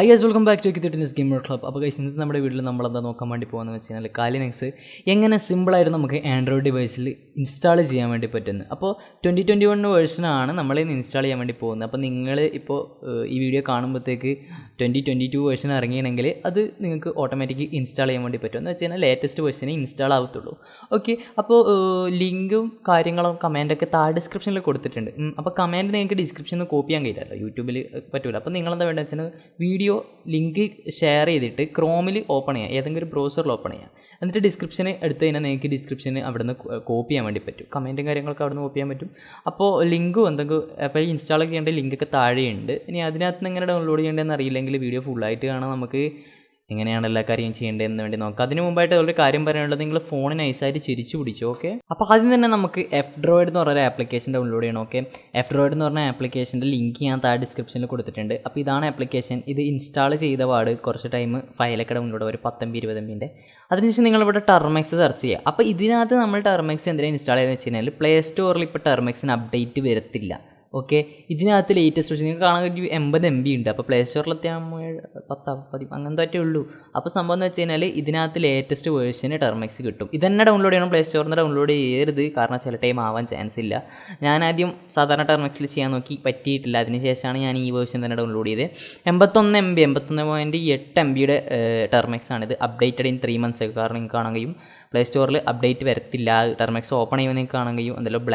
Hi guys, welcome back to Kittin's Gamer Club. അപ്പോൾ guys ഇന്നത്തെ നമ്മുടെ വീട്ടിൽ നമ്മളെന്താ നോക്കാൻ വേണ്ടി പോകുന്നത് വെച്ച് കഴിഞ്ഞാൽ കാലിനെക്സ് എങ്ങനെ സിമ്പിളായിട്ട് നമുക്ക് ആൻഡ്രോയിഡ് ഡിവൈസിൽ ഇൻസ്റ്റാൾ ചെയ്യാൻ വേണ്ടി പറ്റുന്നത്. അപ്പോൾ 2021 വേർഷനാണ് നമ്മളിന്ന് ഇൻസ്റ്റാൾ ചെയ്യാൻ വേണ്ടി പോകുന്നത്. അപ്പോൾ നിങ്ങൾ ഇപ്പോൾ ഈ വീഡിയോ കാണുമ്പോഴത്തേക്ക് 2022 വേർഷൻ ഇറങ്ങിയെങ്കിൽ അത് നിങ്ങൾക്ക് ഓട്ടോമാറ്റിക് ഇൻസ്റ്റാൾ ചെയ്യാൻ വേണ്ടി പറ്റും. എന്ന് വെച്ച് കഴിഞ്ഞാൽ ലേറ്റസ്റ്റ് വേർഷനെ ഇൻസ്റ്റാൾ ആവത്തുള്ളൂ. ഓക്കെ, അപ്പോൾ ലിങ്കും കാര്യങ്ങളും കമൻറ്റൊക്കെ താഴെ ഡിസ്ക്രിപ്ഷനിൽ കൊടുത്തിട്ടുണ്ട്. അപ്പോൾ കമൻറ്റ് നിങ്ങൾക്ക് ഡിസ്ക്രിപ്ഷനിൽ നിന്ന് കോപ്പി ചെയ്യാൻ കഴിയില്ലല്ലോ, യൂട്യൂബിൽ പറ്റില്ല. അപ്പോൾ നിങ്ങളെന്താ വേണ്ടത് വെച്ചാൽ വീഡിയോ ലിങ്ക് ഷെയർ ചെയ്തിട്ട് ക്രോമിൽ ഓപ്പൺ ചെയ്യുക, ഏതെങ്കിലും ഒരു ബ്രൗസറിൽ ഓപ്പൺ ചെയ്യുക. എന്നിട്ട് ഡിസ്ക്രിപ്ഷന് എടുത്ത് കഴിഞ്ഞാൽ നിങ്ങൾക്ക് ഡിസ്ക്രിപ്ഷന് അവിടെ നിന്ന് കോപ്പി ചെയ്യാൻ വേണ്ടി പറ്റും. കമൻറ്റും കാര്യങ്ങളൊക്കെ അവിടെ നിന്ന് കോപ്പി ചെയ്യാൻ പറ്റും. അപ്പോൾ ലിങ്കും എന്തെങ്കിലും അപ്പോൾ ഇൻസ്റ്റാൾ ചെയ്യേണ്ട ലിങ്കൊക്കെ താഴെയുണ്ട്. ഇനി അതിനകത്ത് നിന്ന് എങ്ങനെ ഡൗൺലോഡ് ചെയ്യേണ്ടതെന്ന് അറിയില്ലെങ്കിൽ വീഡിയോ ഫുള്ളായിട്ട് കാണാൻ നമുക്ക് എങ്ങനെയാണ് എല്ലാ കാര്യം ചെയ്യേണ്ടതെന്ന് വേണ്ടി നോക്കാം. അതിന് മുമ്പായിട്ട് ഒരു കാര്യം പറയാനുള്ളത്, നിങ്ങൾ ഫോൺ നൈസായിട്ട് ചിരിച്ചു പിടിച്ചു. ഓക്കെ, അപ്പോൾ ആദ്യം തന്നെ നമുക്ക് F-Droid എന്ന് പറഞ്ഞൊരു ആപ്ലിക്കേഷൻ ഡൗൺലോഡ് ചെയ്യണം. ഓക്കെ, F-Droid എന്ന് പറഞ്ഞ ആപ്ലിക്കേഷൻ്റെ ലിങ്ക് ഞാൻ താഴെ ഡിസ്ക്രിപ്ഷനിൽ കൊടുത്തിട്ടുണ്ട്. അപ്പോൾ ഇതാണ് ആപ്ലിക്കേഷൻ. ഇത് ഇൻസ്റ്റാൾ ചെയ്ത പാട് കുറച്ച് ടൈം ഫയലൊക്കെ ഡൗൺലോഡ് ഒരു 10-20 MB. അതിനുശേഷം നിങ്ങളിവിടെ termux സെർച്ച് ചെയ്യുക. അപ്പോൾ ഇതിനകത്ത് നമ്മൾ termux എന്തിനാണ് ഇൻസ്റ്റാൾ ചെയ്തെന്ന് വെച്ച് കഴിഞ്ഞാൽ പ്ലേ സ്റ്റോറിൽ ഇപ്പോൾ termuxന് അപ്ഡേറ്റ് വരത്തില്ല. ഓക്കെ, ഇതിനകത്ത് ലേറ്റസ്റ്റ് വെച്ച് നിങ്ങൾക്ക് കാണാൻ ഒരു 80 MB ഉണ്ട്. അപ്പോൾ പ്ലേ സ്റ്റോറിലെത്തിയാൽ 10 അങ്ങനത്തെ ഉള്ളൂ. അപ്പോൾ സംഭവം എന്ന് വെച്ച് കഴിഞ്ഞാൽ ഇതിനകത്ത് ലേറ്റസ്റ്റ് വേർഷന് termux കിട്ടും. ഇതന്നെ ഡൗൺലോഡ് ചെയ്യണം, പ്ലേ സ്റ്റോറിൽ നിന്ന് ഡൗൺലോഡ് ചെയ്യരുത്, കാരണം ചില ടൈം ആവാൻ ചാൻസ് ഇല്ല. ഞാൻ ആദ്യം സാധാരണ termuxൽ ചെയ്യാൻ നോക്കി, പറ്റിയിട്ടില്ല. അതിനുശേഷമാണ് ഞാൻ ഈ വേർഷൻ തന്നെ ഡൗൺലോഡ് ചെയ്തത്. 81.8 MBയുടെ termux ആണിത്. Updated in 3 months. കാരണം നിങ്ങൾക്ക് കാണാൻ കഴിയും പ്ലേ സ്റ്റോറിൽ അപ്ഡേറ്റ് വരത്തില്ല. termux ഓപ്പൺ ചെയ്യുമ്പോൾ നിങ്ങൾക്ക് കാണാൻ കഴിയും എന്തെല്ലാം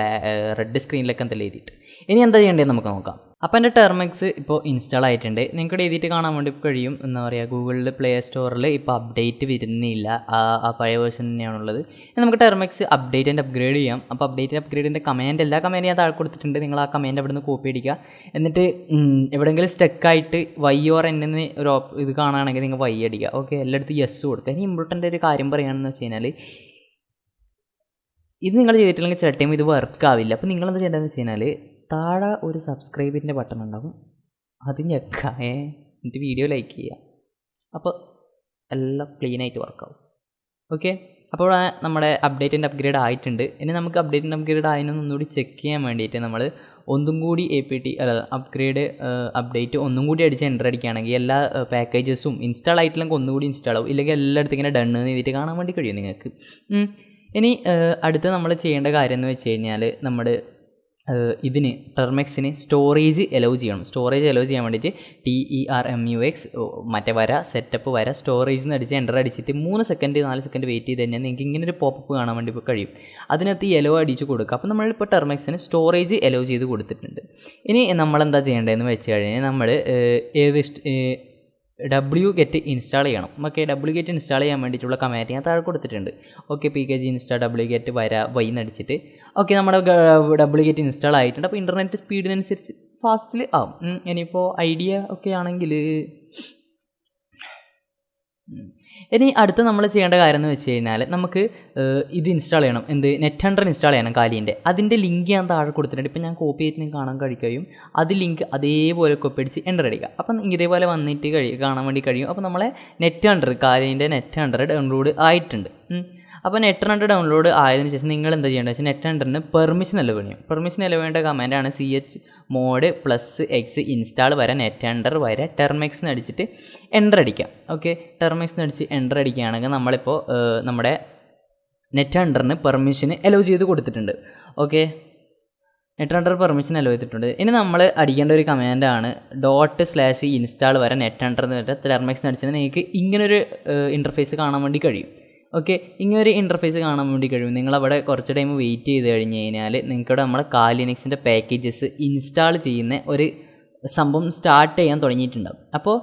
റെഡ് സ്ക്രീനിലൊക്കെ എന്തെല്ലാം എഴുതിയിട്ട്. ഇനി എന്താ ചെയ്യേണ്ടത് നമുക്ക് നോക്കാം. അപ്പോൾ എൻ്റെ termux ഇപ്പോൾ ഇൻസ്റ്റാൾ ആയിട്ടുണ്ട്. നിങ്ങൾക്ക് എഴുതിയിട്ട് കാണാൻ വേണ്ടി കഴിയും. എന്താ പറയുക, ഗൂഗിളിൽ പ്ലേ സ്റ്റോറിൽ ഇപ്പോൾ അപ്ഡേറ്റ് വരുന്നില്ല, ആ പഴയ വേർഷൻ തന്നെയാണുള്ളത്. നമുക്ക് termux അപ്ഡേറ്റ് ആൻഡ് അപ്ഗ്രേഡ് ചെയ്യാം. അപ്പോൾ അപ്ഡേറ്റ് അപ്ഗ്രേഡിൻ്റെ എല്ലാ കമാൻഡ് ഞാൻ താഴെ കൊടുത്തിട്ടുണ്ട്. നിങ്ങൾ ആ കമാൻഡ് അവിടെ നിന്ന് കോപ്പി അടിക്കുക. എന്നിട്ട് എവിടെയെങ്കിലും സ്റ്റക്കായിട്ട് Y or N എന്ന് ഒരു ഇത് കാണുകയാണെങ്കിൽ നിങ്ങൾ Y അടിക്കുക. ഓക്കെ, എല്ലായിടത്തും യെസ് കൊടുക്കുക. ഇനി ഇമ്പോർട്ടൻ്റ് ഒരു കാര്യം പറയുകയാണെന്ന് വെച്ച് കഴിഞ്ഞാൽ, ഇത് നിങ്ങൾ ചെയ്തിട്ടില്ലെങ്കിൽ ചില ടൈം ഇത് വർക്ക് ആവില്ല. അപ്പോൾ നിങ്ങളെന്താ ചെയ്യേണ്ടതെന്ന് വെച്ച് കഴിഞ്ഞാൽ താഴെ ഒരു സബ്സ്ക്രൈബിൻ്റെ ബട്ടൺ ഉണ്ടാകും, അത് ഞെക്കുക, എന്നിട്ട് വീഡിയോ ലൈക്ക് ചെയ്യുക. അപ്പോൾ എല്ലാം ക്ലീനായിട്ട് വർക്കാവും. ഓക്കെ, അപ്പോൾ നമ്മുടെ അപ്ഡേറ്റ് ആൻഡ് അപ്ഗ്രേഡ് ആയിട്ടുണ്ട്. ഇനി നമുക്ക് അപ്ഡേറ്റ് ആൻഡ് അപ്ഗ്രേഡ് ആയെന്നൊന്നുകൂടി ചെക്ക് ചെയ്യാൻ വേണ്ടിയിട്ട് നമ്മൾ ഒന്നും കൂടി അപ്ഡേറ്റ് ഒന്നും കൂടി അടിച്ച് എൻ്റർ അടിക്കുകയാണെങ്കിൽ എല്ലാ പാക്കേജസും ഇൻസ്റ്റാൾ ആയിട്ടില്ലെങ്കിൽ ഒന്നുകൂടി ഇൻസ്റ്റാൾ ആവും. ഇല്ലെങ്കിൽ എല്ലായിടത്തും ഇങ്ങനെ ഡൺ ചെയ്തിട്ട് കാണാൻ വേണ്ടി കഴിയും നിങ്ങൾക്ക്. ഇനി അടുത്ത് നമ്മൾ ചെയ്യേണ്ട കാര്യം എന്ന് വെച്ച് കഴിഞ്ഞാൽ, നമ്മുടെ ഇതിന് termuxന് സ്റ്റോറേജ് എലോ ചെയ്യണം. സ്റ്റോറേജ് എലോ ചെയ്യാൻ വേണ്ടിയിട്ട് termux മറ്റേ സെറ്റപ്പ് സ്റ്റോറേജ് എന്ന് അടിച്ച് എൻ്റർ അടിച്ചിട്ട് 3 സെക്കൻഡ് 4 സെക്കൻഡ് വെയിറ്റ് ചെയ്ത് കഴിഞ്ഞാൽ നിങ്ങൾക്ക് ഇങ്ങനെ ഒരു പോപ്പപ്പ് കാണാൻ വേണ്ടി കഴിയും. അതിനകത്ത് എലോ അടിച്ച് കൊടുക്കുക. അപ്പോൾ നമ്മളിപ്പോൾ termuxന് സ്റ്റോറേജ് എലോ ചെയ്ത് കൊടുത്തിട്ടുണ്ട്. ഇനി നമ്മളെന്താ ചെയ്യേണ്ടതെന്ന് വെച്ച് കഴിഞ്ഞാൽ, നമ്മൾ wget ഇൻസ്റ്റാൾ ചെയ്യണം. ഓക്കെ, wget ഇൻസ്റ്റാൾ ചെയ്യാൻ വേണ്ടിയിട്ടുള്ള കമാൻഡ് ഞാൻ താഴെ കൊടുത്തിട്ടുണ്ട്. Okay, pkg install wget y എന്നടിച്ചിട്ട് ഓക്കെ, നമ്മുടെ wget ഇൻസ്റ്റാൾ ആയിട്ടുണ്ട്. അപ്പോൾ ഇൻ്റർനെറ്റ് സ്പീഡിനനുസരിച്ച് ഫാസ്റ്റിൽ ആവും. ഇനിയിപ്പോൾ ഐഡിയ ഒക്കെ ആണെങ്കിൽ ഇനി അടുത്ത് നമ്മൾ ചെയ്യേണ്ട കാര്യം എന്ന് വെച്ച് കഴിഞ്ഞാൽ, നമുക്ക് ഇത് ഇൻസ്റ്റാൾ ചെയ്യണം. നെറ്റ്ഹണ്ടർ ഇൻസ്റ്റാൾ ചെയ്യണം കാലിൻ്റെ. അതിൻ്റെ ലിങ്ക് ഞാൻ താഴെ കൊടുത്തിട്ടുണ്ട്. ഇപ്പോൾ ഞാൻ കോപ്പി ചെയ്ത് നിങ്ങൾക്ക് കാണാൻ കഴിയും. അത് ലിങ്ക് അതേപോലെ കോപ്പി അടിച്ച് എൻ്റർ അടിക്കുക. അപ്പം ഇതേപോലെ വന്നിട്ട് കാണാൻ വേണ്ടി കഴിയും. അപ്പോൾ നമ്മളെ കാലിൻ്റെ നെറ്റ്ഹണ്ടർ ഡൗൺലോഡ് ആയിട്ടുണ്ട്. അപ്പോൾ നെറ്റ്ഹണ്ടർ ഡൗൺലോഡ് ആയതിനു ശേഷം നിങ്ങൾ എന്താ ചെയ്യേണ്ടത് വെച്ചാൽ നെറ്റ്ഹണ്ടറിന് പെർമിഷൻ അലോ ചെയ്യണം. പെർമിഷൻ അലോ ചെയ്യേണ്ട കമാൻഡാണ് chmod +x ഇൻസ്റ്റാൾ നെറ്റ്ഹണ്ടർ termux എന്ന് അടിച്ചിട്ട് എൻ്റർ അടിക്കാം. ഓക്കെ, termux എന്ന് അടിച്ച് എൻ്റർ അടിക്കുകയാണെങ്കിൽ നമ്മളിപ്പോൾ നമ്മുടെ നെറ്റ്ഹണ്ടറിന് പെർമിഷന് അലോ ചെയ്ത് കൊടുത്തിട്ടുണ്ട്. ഓക്കെ, നെറ്റ്ഹണ്ടർ പെർമിഷൻ അലോ ചെയ്തിട്ടുണ്ട്. ഇനി നമ്മൾ അടിക്കേണ്ട ഒരു കമാൻഡാണ് ./install നെറ്റ്ഹണ്ടർ എന്ന് പറഞ്ഞിട്ട് termux എന്ന് അടിച്ചാൽ നിങ്ങൾക്ക് ഇങ്ങനൊരു ഇൻ്റർഫേസ് കാണാൻ വേണ്ടി കഴിയും. ഓക്കെ, ഇങ്ങനൊരു ഇൻ്റർഫേസ് കാണാൻ വേണ്ടി കഴിയും. നിങ്ങളവിടെ കുറച്ച് ടൈം വെയിറ്റ് ചെയ്ത് കഴിഞ്ഞ് കഴിഞ്ഞാൽ നിങ്ങൾക്കിവിടെ നമ്മുടെ ലിനക്സിൻ്റെ പാക്കേജസ് ഇൻസ്റ്റാൾ ചെയ്യുന്ന ഒരു സംഭവം സ്റ്റാർട്ട് ചെയ്യാൻ തുടങ്ങിയിട്ടുണ്ടാകും. അപ്പോൾ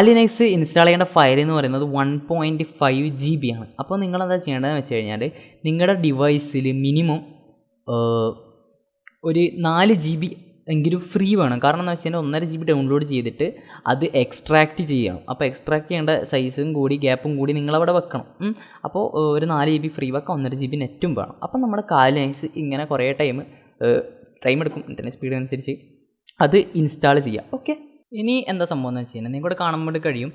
ലിനക്സ് ഇൻസ്റ്റാൾ ചെയ്യേണ്ട ഫയൽ എന്ന് പറയുന്നത് 1.5 GB ആണ്. അപ്പോൾ നിങ്ങളെന്താ ചെയ്യേണ്ടതെന്ന് വെച്ച് കഴിഞ്ഞാൽ, നിങ്ങളുടെ ഡിവൈസിൽ മിനിമം ഒരു 4 GB എങ്കിലും ഫ്രീ വേണം. കാരണം എന്ന് വെച്ച് കഴിഞ്ഞാൽ 1.5 GB ഡൗൺലോഡ് ചെയ്തിട്ട് അത് എക്സ്ട്രാക്റ്റ് ചെയ്യണം. അപ്പോൾ എക്സ്ട്രാക്ട് ചെയ്യേണ്ട സൈസും കൂടി ഗ്യാപ്പും കൂടി നിങ്ങളവിടെ വെക്കണം. അപ്പോൾ ഒരു 4 GB ഫ്രീ വെക്കാം, 1.5 GB നെറ്റും വേണം. അപ്പം നമ്മുടെ ലിനക്സ് ഇങ്ങനെ കുറേ ടൈം എടുക്കും, ഇൻ്റർനെറ്റ് സ്പീഡ് അനുസരിച്ച് അത് ഇൻസ്റ്റാൾ ചെയ്യാം. ഓക്കെ, ഇനി എന്താ സംഭവം എന്ന് വെച്ച് കഴിഞ്ഞാൽ, നിങ്ങൾക്കിവിടെ കാണാൻ വേണ്ടി കഴിയും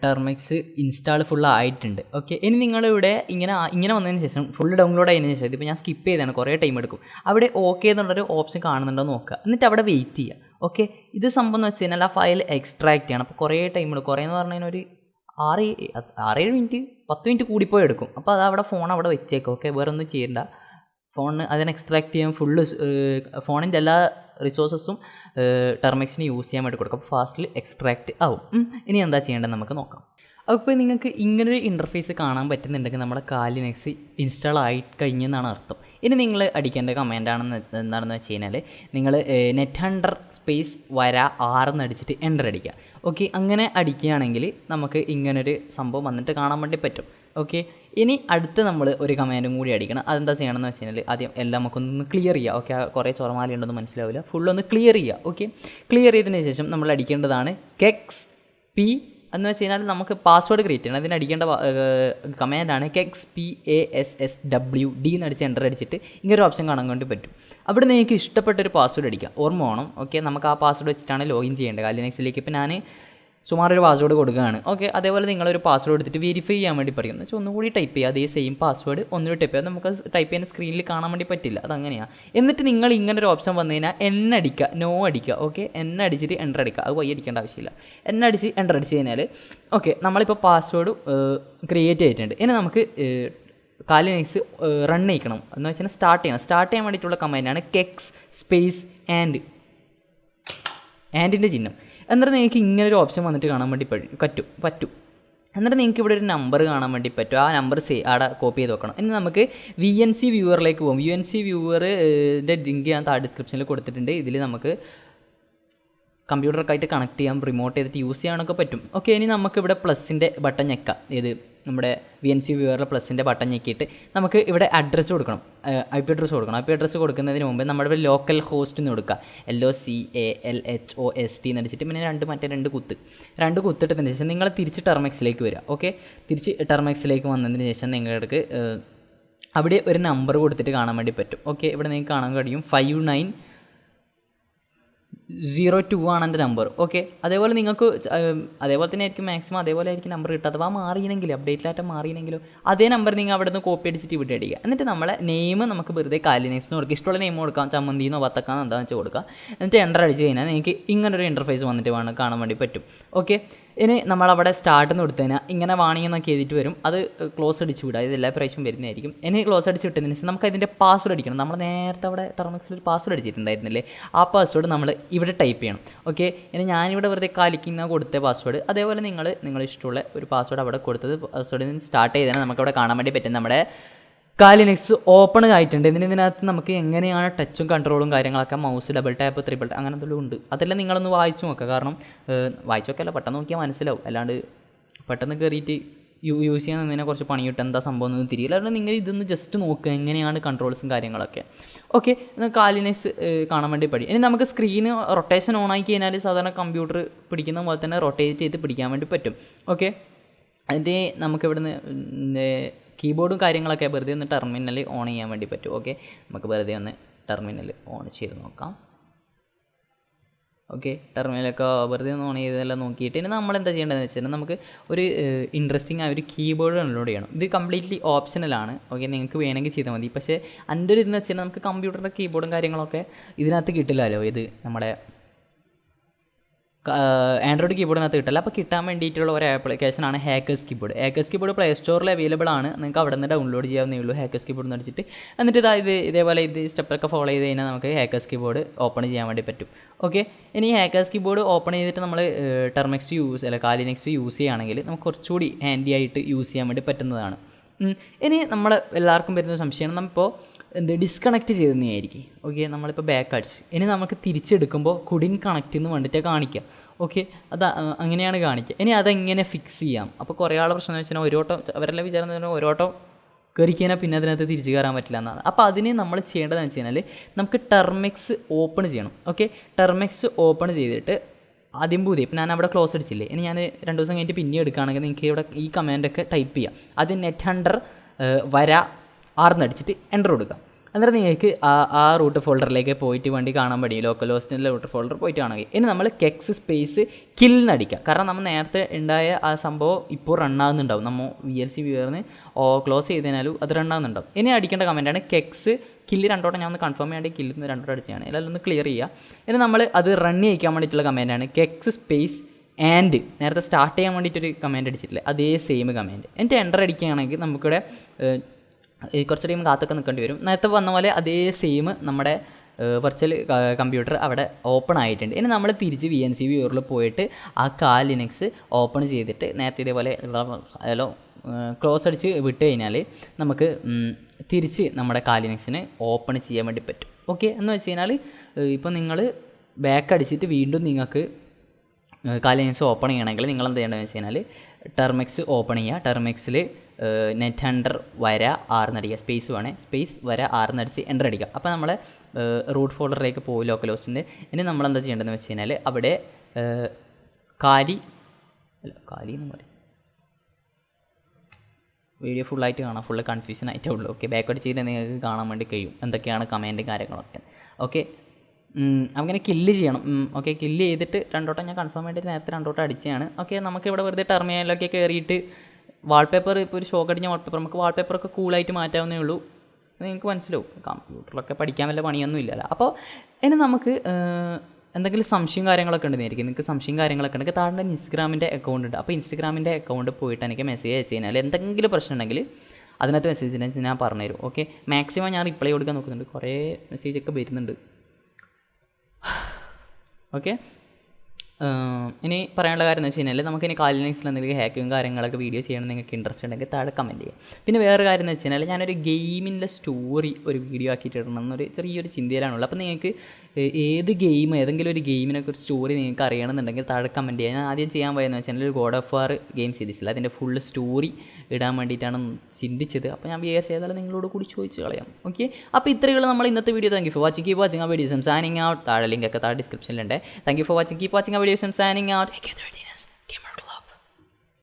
ടെർമക്സ് ഇൻസ്റ്റാൾ ഫുൾ ആയിട്ടുണ്ട്. ഓക്കെ, ഇനി നിങ്ങളിവിടെ ഇങ്ങനെ വന്നതിന് ശേഷം ഫുൾ ഡൗൺലോഡ് ആയതിനു ശേഷം ഇതിപ്പോൾ ഞാൻ സ്കിപ്പ് ചെയ്താണ്, കുറേ ടൈം എടുക്കും. അവിടെ ഓക്കെ എന്നുള്ളൊരു ഓപ്ഷൻ കാണുന്നുണ്ടോ നോക്കുക, എന്നിട്ട് അവിടെ വെയിറ്റ് ചെയ്യുക. ഓക്കെ, ഇത് സംഭവം എന്ന് വെച്ച് കഴിഞ്ഞാൽ ആ ഫയൽ എക്സ്ട്രാക്ട് ചെയ്യണം. അപ്പോൾ കുറേ ടൈം എടുക്കും. കുറേ എന്ന് പറഞ്ഞു കഴിഞ്ഞാൽ ഒരു 6-7 മിനിറ്റ് 10 മിനിറ്റ് കൂടിപ്പോയി എടുക്കും. അപ്പോൾ അത് അവിടെ ഫോൺ അവിടെ വെച്ചേക്കും. ഓക്കെ, വേറെ ഒന്നും ചെയ്യണ്ട. ഫോണിന് അതിനെ എക്സ്ട്രാക്ട് ചെയ്യാൻ ഫുള്ള് ഫോണിൻ്റെ എല്ലാ റിസോഴ്സസും ടെർമക്സിന് യൂസ് ചെയ്യാൻ വേണ്ടി കൊടുക്കും. അപ്പോൾ ഫാസ്റ്റിൽ എക്സ്ട്രാക്ട് ആവും. ഇനി എന്താ ചെയ്യേണ്ടത് നമുക്ക് നോക്കാം. അപ്പോൾ നിങ്ങൾക്ക് ഇങ്ങനൊരു ഇൻ്റർഫേസ് കാണാൻ പറ്റുന്നുണ്ടെങ്കിൽ നമ്മുടെ കാലിനെക്സ് ഇൻസ്റ്റാൾ ആയി കഴിഞ്ഞെന്നാണ് അർത്ഥം. ഇനി നിങ്ങൾ അടിക്കേണ്ട കമാൻഡാണെന്ന് എന്താണെന്ന് വെച്ച് കഴിഞ്ഞാൽ നിങ്ങൾ -6 അടിച്ചിട്ട് എൻ്റർ അടിക്കുക. ഓക്കെ, അങ്ങനെ അടിക്കുകയാണെങ്കിൽ നമുക്ക് ഇങ്ങനൊരു സംഭവം വന്നിട്ട് കാണാൻ വേണ്ടി പറ്റും. ഓക്കെ, ഇനി അടുത്ത് നമ്മൾ ഒരു കമാൻഡും കൂടി അടിക്കണം. അതെന്താ ചെയ്യണമെന്ന് വെച്ച് കഴിഞ്ഞാൽ ആദ്യം എല്ലാം നമുക്കൊന്ന് ക്ലിയർ ചെയ്യുക. ഓക്കെ, കുറേ ചൊറമാലി ഉണ്ടെന്ന് മനസ്സിലാവില്ല, ഫുള്ളൊന്ന് ക്ലിയർ ചെയ്യുക. ഓക്കെ, ക്ലിയർ ചെയ്തതിന് ശേഷം നമ്മൾ അടിക്കേണ്ടതാണ് kexp എന്ന് വെച്ച് കഴിഞ്ഞാൽ നമുക്ക് പാസ്വേഡ് ക്രിയേറ്റ് ചെയ്യണം. അതിന് അടിക്കേണ്ട കമാൻഡാണ് kexpasswd എന്ന് അടിച്ച് എൻ്റർ അടിച്ചിട്ട് ഇങ്ങനൊരു ഓപ്ഷൻ കാണാൻ വേണ്ടി പറ്റും. അവിടെ നിങ്ങൾക്ക് ഇഷ്ടപ്പെട്ടൊരു പാസ്വേഡ് അടിക്കുക, ഓർമ്മ വേണം. ഓക്കെ, നമുക്ക് ആ പാസ്വേഡ് വെച്ചിട്ടാണ് ലോഗിൻ ചെയ്യേണ്ടത് കാലിനെക്സിലേക്ക്. ഇപ്പോൾ ഞാൻ സുമാറൊരു പാസ്വേഡ് കൊടുക്കുകയാണ്. ഓക്കെ, അതേപോലെ നിങ്ങളൊരു പാസ്വേഡ് എടുത്തിട്ട് വെരിഫൈ ചെയ്യാൻ വേണ്ടി പറയും. എന്ന് വെച്ചാൽ ഒന്നുകൂടി ടൈപ്പ് ചെയ്യുക, അതേ സെയിം പാസ്വേഡ് ഒന്നുകൂടി ടൈപ്പ് ചെയ്യുക. നമുക്ക് ടൈപ്പ് ചെയ്യുന്ന സ്ക്രീനിൽ കാണാൻ വേണ്ടി പറ്റില്ല, അതങ്ങനെയാണ്. എന്നിട്ട് നിങ്ങൾ ഇങ്ങനൊരു ഓപ്ഷൻ വന്നു കഴിഞ്ഞാൽ അടിക്കുക, നോ അടിക്കുക. ഓക്കെ, അടിച്ചിട്ട് എൻ്റർ അടിക്കുക. അത് വഴി അടിക്കേണ്ട ആവശ്യമില്ല. അടിച്ച് എൻ്റർ അടിച്ച് കഴിഞ്ഞാൽ ഓക്കെ, നമ്മളിപ്പോൾ പാസ്വേഡ് ക്രിയേറ്റ് ചെയ്തിട്ടുണ്ട്. ഇനി നമുക്ക് കാലിനെക്സ് റൺ ചെയ്യിക്കണം എന്ന് വെച്ചാൽ സ്റ്റാർട്ട് ചെയ്യണം. സ്റ്റാർട്ട് ചെയ്യാൻ വേണ്ടിയിട്ടുള്ള കമാൻഡാണ് ആൻഡിൻ്റെ ചിഹ്നം. എന്നിട്ട് നിങ്ങൾക്ക് ഇങ്ങനൊരു ഓപ്ഷൻ വന്നിട്ട് കാണാൻ വേണ്ടി പറ്റും. എന്നിട്ട് നിങ്ങൾക്ക് ഇവിടെ ഒരു നമ്പർ കാണാൻ വേണ്ടി പറ്റും. ആ നമ്പർ അവിടെ കോപ്പി ചെയ്ത് വെക്കണം. ഇനി നമുക്ക് VNC വ്യൂവറിലേക്ക് പോകും. VNC വ്യൂവറിൻ്റെ ലിങ്ക് ഞാൻ താഴെ ഡിസ്ക്രിപ്ഷനിൽ കൊടുത്തിട്ടുണ്ട്. ഇതിൽ നമുക്ക് കമ്പ്യൂട്ടറൊക്കെ ആയിട്ട് കണക്ട് ചെയ്യാം, റിമോട്ട് ചെയ്തിട്ട് യൂസ് ചെയ്യാനൊക്കെ പറ്റും. ഓക്കെ, ഇനി നമുക്കിവിടെ പ്ലസിൻ്റെ ബട്ടൺ ഞെക്കാം. ഇത് നമ്മുടെ VNC വ്യൂവറിലെ പ്ലസിൻ്റെ ബട്ടൺ ഞെക്കിയിട്ട് നമുക്ക് ഇവിടെ അഡ്രസ്സ് കൊടുക്കണം, IP അഡ്രസ്സ് കൊടുക്കണം. IP അഡ്രസ്സ് കൊടുക്കുന്നതിന് മുമ്പ് നമ്മുടെ ലോക്കൽ ഹോസ്റ്റ് എന്ന് കൊടുക്കുക, LOCALHOST എന്ന് അടിച്ചിട്ട് പിന്നെ രണ്ട് കുത്തിട്ടതിന് ശേഷം നിങ്ങൾ തിരിച്ച് ടെർമക്സിലേക്ക് വരിക. ഓക്കെ, തിരിച്ച് ടെർമക്സിലേക്ക് വന്നതിന് ശേഷം നിങ്ങൾക്ക് അവിടെ ഒരു നമ്പർ കൊടുത്തിട്ട് കാണാൻ വേണ്ടി പറ്റും. ഓക്കെ, ഇവിടെ നിങ്ങൾക്ക് കാണാൻ കഴിയും 5902 ആണ് എൻ്റെ നമ്പർ. ഓക്കെ, അതേപോലെ നിങ്ങൾക്ക് അതേപോലെ തന്നെ ആയിരിക്കും മാക്സിമം അതേപോലെ ആയിരിക്കും നമ്പർ കിട്ടുക. അഥവാ മാറിയെങ്കിലും അപ്ഡേറ്റിലായിട്ട് മാറിയെങ്കിലോ അതേ നമ്പർ നിങ്ങൾ അവിടെ നിന്ന് കോപ്പി അടിച്ചിട്ട് ഇവിടെ അടിക്കുക. എന്നിട്ട് നമ്മളെ നെയിം നമുക്ക് വെറുതെ കാലിനെക്സ് കൊടുക്കുക, ഇഷ്ടമുള്ള നെയിം കൊടുക്കാം, ചമ്മന്തിന്നോ വത്തക്കാന്നോ എന്താണെന്ന് വെച്ചാൽ കൊടുക്കുക. എന്നിട്ട് എൻ്റർ അടിച്ച് കഴിഞ്ഞാൽ നിങ്ങൾക്ക് ഇങ്ങനൊരു ഇൻ്റർഫേസ് വന്നിട്ട് കാണാൻ വേണ്ടി പറ്റും. ഓക്കെ, ഇനി നമ്മളവിടെ സ്റ്റാർട്ട് എന്ന് കൊടുത്തു കഴിഞ്ഞാൽ ഇങ്ങനെ വാണിംഗ് എന്നൊക്കെ എഴുതിയിട്ട് വരും. അത് ക്ലോസ് അടിച്ച് വിടുക, ഇത് എല്ലാ പ്രാവശ്യം വരുന്നതായിരിക്കും. ഇനി ക്ലോസ് അടിച്ച് വിട്ടതിന് ശേഷം നമുക്ക് അതിൻ്റെ പാസ്വേഡ് അടിക്കണം. നമ്മൾ നേരത്തെ അവിടെ ടെർമക്സിൽ ഒരു പാസ്വേഡ് അടിച്ചിട്ടുണ്ടായിരുന്നില്ലേ, ആ പാസ്വേഡ് നമ്മൾ ഇവിടെ ടൈപ്പ് ചെയ്യണം. ഓക്കെ, ഇനി ഞാനിവിടെ വെറുതെ കാലിക്കുന്ന കൊടുത്ത പാസ്വേഡ്, അതേപോലെ നിങ്ങൾ ഇഷ്ടമുള്ള ഒരു പാസ്വേഡ് അവിടെ കൊടുത്തത് പാസ്വേഡിൽ നിന്ന് സ്റ്റാർട്ട് ചെയ്താൽ നമുക്കവിടെ കാണാൻ വേണ്ടി പറ്റും നമ്മുടെ കാലിനെക്സ് ഓപ്പൺ ആയിട്ടുണ്ട്. ഇതിനകത്ത് നമുക്ക് എങ്ങനെയാണ് ടച്ചും കൺട്രോളും കാര്യങ്ങളൊക്കെ, mouse double tap triple tap അങ്ങനെ എന്തെങ്കിലും ഉണ്ട്. അതെല്ലാം നിങ്ങളൊന്ന് വായിച്ചു നോക്കുക. കാരണം വായിച്ചു നോക്കിയല്ല, പെട്ടെന്ന് നോക്കിയാൽ മനസ്സിലാവും. അല്ലാണ്ട് പെട്ടെന്ന് കയറിയിട്ട് യൂസ് ചെയ്യാൻ നിന്നതിനെ കുറച്ച് പണി കിട്ടും, എന്താ സംഭവം എന്ന് തിരിയില്ല. അതുകൊണ്ട് നിങ്ങൾ ഇതൊന്ന് ജസ്റ്റ് നോക്കുക എങ്ങനെയാണ് കൺട്രോൾസും കാര്യങ്ങളൊക്കെ. ഓക്കെ, കാലിനെക്സ് കാണാൻ വേണ്ടി പഠി. ഇനി നമുക്ക് സ്ക്രീന് റൊട്ടേഷൻ ഓൺ ആക്കി കഴിഞ്ഞാൽ സാധാരണ കമ്പ്യൂട്ടർ പിടിക്കുന്ന പോലെ തന്നെ റൊട്ടേറ്റ് ചെയ്ത് പിടിക്കാൻ വേണ്ടി പറ്റും. ഓക്കെ, അതിൻ്റെ നമുക്ക് ഇവിടുന്ന് കീബോർഡും കാര്യങ്ങളൊക്കെ വെറുതെ ഒന്ന് ടെർമിനൽ ഓൺ ചെയ്യാൻ വേണ്ടി പറ്റും. ഓക്കെ, നമുക്ക് വെറുതെ ഒന്ന് ടെർമിനൽ ഓൺ ചെയ്ത് നോക്കാം. ഓക്കെ, ടെർമിനലൊക്കെ വെറുതെ ഒന്ന് ഓൺ ചെയ്തെല്ലാം നോക്കിയിട്ട് ഇനി നമ്മൾ എന്താ ചെയ്യേണ്ടതെന്ന് വെച്ചാൽ നമുക്ക് ഒരു ഇൻട്രസ്റ്റിംഗ് ആയ ഒരു കീബോർഡ് ഡൗൺലോഡ് ചെയ്യണം. ഇത് കംപ്ലീറ്റ്ലി ഓപ്ഷനലാണ്. ഓക്കെ, നിങ്ങൾക്ക് വേണമെങ്കിൽ ചെയ്താൽ മതി. പക്ഷേ എൻ്റെ ഒരു ഇതെന്ന് വെച്ചാൽ നമുക്ക് കമ്പ്യൂട്ടറിൻ്റെ കീബോർഡും കാര്യങ്ങളൊക്കെ ഇതിനകത്ത് കിട്ടില്ലല്ലോ. ഇത് നമ്മുടെ ആൻഡ്രോയിഡ് കീബോർഡിനകത്ത് കിട്ടില്ല. അപ്പോൾ കിട്ടാൻ വേണ്ടിയിട്ടുള്ള ഒരു ആപ്ലിക്കേഷനാണ് hackers keyboard. Hackers keyboard play സ്റ്റോറിൽ അവൈലബിൾ ആണ്. നിങ്ങൾക്ക് അവിടെ നിന്ന് ഡൗൺലോഡ് ചെയ്യാവുന്നേ ഉള്ളൂ ഹാക്കേഴ്സ് കീബോർഡ് എന്ന് അടിച്ചിട്ട്. എന്നിട്ട് ഇതേപോലെ സ്റ്റെപ്പൊക്കെ ഫോളോ ചെയ്ത് കഴിഞ്ഞാൽ നമുക്ക് ഹാക്കേഴ്സ് കീബോർഡ് ഓപ്പൺ ചെയ്യാൻ വേണ്ടി പറ്റും. ഓക്കെ, ഇനി ഹാക്കേഴ്സ് കീബോർഡ് ഓപ്പൺ ചെയ്തിട്ട് നമ്മൾ ടെർമക്സ് കാലിനെക്സ് യൂസ് ചെയ്യുകയാണെങ്കിൽ നമുക്ക് കുറച്ചുകൂടി ഹാൻഡി ആയിട്ട് യൂസ് ചെയ്യാൻ വേണ്ടി പറ്റുന്നതാണ്. ഇനി നമ്മൾ എല്ലാവർക്കും വരുന്ന സംശയമാണ്, നമ്മളിപ്പോൾ ഡിസ്കണക്ട് ചെയ്തെന്നായിരിക്കും. ഓക്കെ, നമ്മളിപ്പോൾ ബാക്ക് അടിച്ച് ഇനി നമുക്ക് തിരിച്ചെടുക്കുമ്പോൾ കുഡിൻ കണക്റ്റ് എന്ന് വേണ്ടിയിട്ട് കാണിക്കുക. ഓക്കെ, അത് അങ്ങനെയാണ് കാണിക്കുക. ഇനി അതെങ്ങനെ ഫിക്സ് ചെയ്യാം? അപ്പോൾ കുറേ ആളുടെ പ്രശ്നം എന്ന് വെച്ചാൽ ഒരോട്ടം അവരെല്ലാം വിചാരിക്കുന്നത് ഒരോട്ടം കയറി കഴിഞ്ഞാൽ പിന്നെ അതിനകത്ത് തിരിച്ച് കയറാൻ പറ്റില്ല എന്നാണ്. അപ്പോൾ അതിന് നമ്മൾ ചെയ്യേണ്ടതെന്ന് വെച്ച് കഴിഞ്ഞാൽ നമുക്ക് ടെർമക്സ് ഓപ്പൺ ചെയ്യണം. ഓക്കെ, ടെർമക്സ് ഓപ്പൺ ചെയ്തിട്ട് ആദ്യം ഇപ്പം ഞാൻ അവിടെ ക്ലോസ് അടിച്ചില്ലേ, ഇനി ഞാൻ 2 ദിവസം കഴിഞ്ഞിട്ട് പിന്നെ എടുക്കുകയാണെങ്കിൽ നിങ്ങൾക്ക് ഇവിടെ ഈ കമാൻഡൊക്കെ ടൈപ്പ് ചെയ്യാം. അത് നെറ്റ് ഹണ്ടർ /R അടിച്ചിട്ട് എൻ്റർ കൊടുക്കുക. അന്നേരം നിങ്ങൾക്ക് ആ റൂട്ട് ഫോൾഡറിലേക്ക് പോയിട്ട് വേണ്ടി കാണാൻ പഠിക്കും, ലോക്കൽ ഹോസ്റ്റിൻ്റെ റൂട്ട് ഫോൾഡർ പോയിട്ട് കാണുക. ഇനി നമ്മൾ കെക്സ് സ്പേസ് കില്ലിന് അടിക്കുക. കാരണം നമ്മൾ നേരത്തെ ഉണ്ടായ ആ സംഭവം ഇപ്പോൾ റണ്ണാകുന്നുണ്ടാവും. നമ്മൾ VLC വ്യൂവറിന് ക്ലോസ് ചെയ്തതിനാലും അത് റണ്ണാകുന്നുണ്ടാവും. ഇനി അടിക്കേണ്ട കമൻറ്റാണ് കെക്സ് കില്ല് രണ്ടോട്ടം. ഞാൻ ഒന്ന് കൺഫേം ചെയ്യാണ്ട് കില്ലിൽ രണ്ടോട്ടം അടിച്ചാണ്, എല്ലാം ഒന്ന് ക്ലിയർ ചെയ്യുക. ഇനി നമ്മൾ അത് റൺ ചെയ്യിക്കാൻ വേണ്ടിയിട്ടുള്ള കമൻറ്റാണ് കെക്സ് സ്പേസ് ആൻഡ്. നേരത്തെ സ്റ്റാർട്ട് ചെയ്യാൻ വേണ്ടിയിട്ടൊരു കമൻറ്റ് അടിച്ചിട്ടില്ല, അതേ സെയിം കമൻറ്റ്. എന്നിട്ട് എൻ്റർ അടിക്കുകയാണെങ്കിൽ നമുക്കിവിടെ കുറച്ച് ടൈം കാത്തൊക്കെ നിൽക്കേണ്ടി വരും. നേരത്തെ വന്ന പോലെ അതേ സെയിം നമ്മുടെ വെർച്വൽ കമ്പ്യൂട്ടർ അവിടെ ഓപ്പൺ ആയിട്ടുണ്ട്. ഇനി നമ്മൾ തിരിച്ച് VNC വ്യൂവറിൽ പോയിട്ട് ആ ലിനക്സ് ഓപ്പൺ ചെയ്തിട്ട് നേരത്തെ ഇതേപോലെ ക്ലോസ് അടിച്ച് വിട്ട് കഴിഞ്ഞാൽ നമുക്ക് തിരിച്ച് നമ്മുടെ ലിനക്സിന് ഓപ്പൺ ചെയ്യാൻ വേണ്ടി പറ്റും. ഓക്കെ, എന്ന് വെച്ച് കഴിഞ്ഞാൽ ഇപ്പോൾ നിങ്ങൾ ബാക്ക് അടിച്ചിട്ട് വീണ്ടും നിങ്ങൾക്ക് ലിനക്സ് ഓപ്പൺ ചെയ്യണമെങ്കിൽ നിങ്ങൾ എന്ത് ചെയ്യേണ്ടതെന്ന് വെച്ച് കഴിഞ്ഞാൽ ടെർമക്സ് ഓപ്പൺ ചെയ്യുക. ടെർമക്സിൽ നെറ്റ് വര 6 അടിക്കുക, സ്പേസ് വേണേ, സ്പേസ് വര 6 അടിച്ച് എൻ്റർ അടിക്കുക. അപ്പോൾ നമ്മൾ റൂട്ട് ഫോൾഡറിലേക്ക് പോകും ലോക്കൽ ഹോസ്റ്റിൻ്റെ. ഇനി നമ്മൾ എന്താ ചെയ്യേണ്ടതെന്ന് വെച്ച് കഴിഞ്ഞാൽ അവിടെ കാലി എന്ന് പറയും, വീഡിയോ ഫുള്ളായിട്ട് കാണാം, ഫുള്ള് കൺഫ്യൂഷൻ ആയിട്ടേ ഉള്ളൂ. ഓക്കെ, ബാക്കോട്ട് ചെയ്ത് നിങ്ങൾക്ക് കാണാൻ വേണ്ടി കഴിയും എന്തൊക്കെയാണ് കമൻറ്റും കാര്യങ്ങളൊക്കെ. ഓക്കെ, അങ്ങനെ കില്ല് ചെയ്യണം. ഓക്കെ, കില്ല് ചെയ്തിട്ട് രണ്ടോട്ടം ഞാൻ കൺഫേം ആയിട്ട് നേരത്തെ രണ്ടോട്ടം അടിച്ചതാണ്. ഓക്കെ, നമുക്കിവിടെ വെറുതെ ടെർമിനലൊക്കെ കയറിയിട്ട് വാൾപേപ്പർ, ഇപ്പോൾ ഒരു ഷോക്ക് അടിഞ്ഞ വാൾപേപ്പർ നമുക്ക് വാൾപേപ്പറൊക്കെ കൂളായിട്ട് മാറ്റാവുന്നേ ഉള്ളൂ. നിങ്ങൾക്ക് മനസ്സിലാവും, കമ്പ്യൂട്ടറിലൊക്കെ പഠിക്കാൻ വല്ല പണിയൊന്നും ഇല്ലല്ലോ. അപ്പോൾ ഇനി നമുക്ക് എന്തെങ്കിലും സംശയം കാര്യങ്ങളൊക്കെ ഉണ്ടെന്നായിരിക്കും. നിങ്ങൾക്ക് സംശയം കാര്യങ്ങളൊക്കെ ഉണ്ടെങ്കിൽ താഴെ ഇൻസ്റ്റഗ്രാമിൻ്റെ അക്കൗണ്ട് ഉണ്ട്. അപ്പോൾ ഇൻസ്റ്റഗ്രാമിൻ്റെ അക്കൗണ്ട് പോയിട്ട് എനിക്ക് മെസ്സേജ് അയച്ചു കഴിഞ്ഞാൽ എന്തെങ്കിലും പ്രശ്നം ഉണ്ടെങ്കിൽ അതിനകത്ത് മെസ്സേജിന് ഞാൻ പറഞ്ഞുതരും. ഓക്കെ, മാക്സിമം ഞാൻ റിപ്ലൈ കൊടുക്കാൻ നോക്കുന്നുണ്ട്, കുറേ മെസ്സേജൊക്കെ വരുന്നുണ്ട്. ഓക്കെ, ഇനി പറയാനുള്ള കാര്യം എന്ന് വെച്ച് കഴിഞ്ഞാൽ നമുക്കിനി ലിനക്സിൽ എന്തെങ്കിലും ഹാക്കിങ്ങും കാര്യങ്ങളൊക്കെ വീഡിയോ ചെയ്യണം നിങ്ങൾക്ക് ഇൻട്രസ്റ്റ് ഉണ്ടെങ്കിൽ താഴെ കമൻറ്റ് ചെയ്യാം. പിന്നെ വേറെ കാര്യം എന്ന് വെച്ച് കഴിഞ്ഞാൽ ഞാനൊരു ഗെയിമിൻ്റെ സ്റ്റോറി ഒരു വീഡിയോ ആക്കിയിട്ടിടണം എന്നൊരു ചെറിയൊരു ചിന്തയിലാണുള്ളത്. അപ്പോൾ നിങ്ങൾക്ക് ഏത് ഗെയിം, ഏതെങ്കിലും ഒരു ഗെയിമിനൊക്കെ ഒരു സ്റ്റോറി നിങ്ങൾക്ക് അറിയണമെന്നുണ്ടെങ്കിൽ താഴെ കമൻറ്റ് ചെയ്യാം. ഞാൻ ആദ്യം ചെയ്യാൻ പോയെന്ന് വെച്ചാൽ ഒരു ഗോഡ് ഓഫ് വാർ ഗെയിം സീരീസിൽ അതിൻ്റെ ഫുൾ സ്റ്റോറി ഇടാൻ വേണ്ടിയിട്ടാണ് ചിന്തിച്ചത്. അപ്പോൾ ഞാൻ വിചാരിച്ചു ഏതായാലും നിങ്ങളോട് കൂടി ചോദിച്ച് കളയാം. ഓക്കെ, അപ്പോൾ ഇത്രയുള്ള നമ്മൾ ഇന്നത്തെ video. Thank you for watching, keep watching ആ വീഡിയോസ്. Signing out. താഴെ ലിങ്കൊക്കെ താഴെ ഡിസ്ക്രിപ്ഷനിലുണ്ട്. Thank you for watching, keep watching ആ വീഡിയോസ്. Signing out.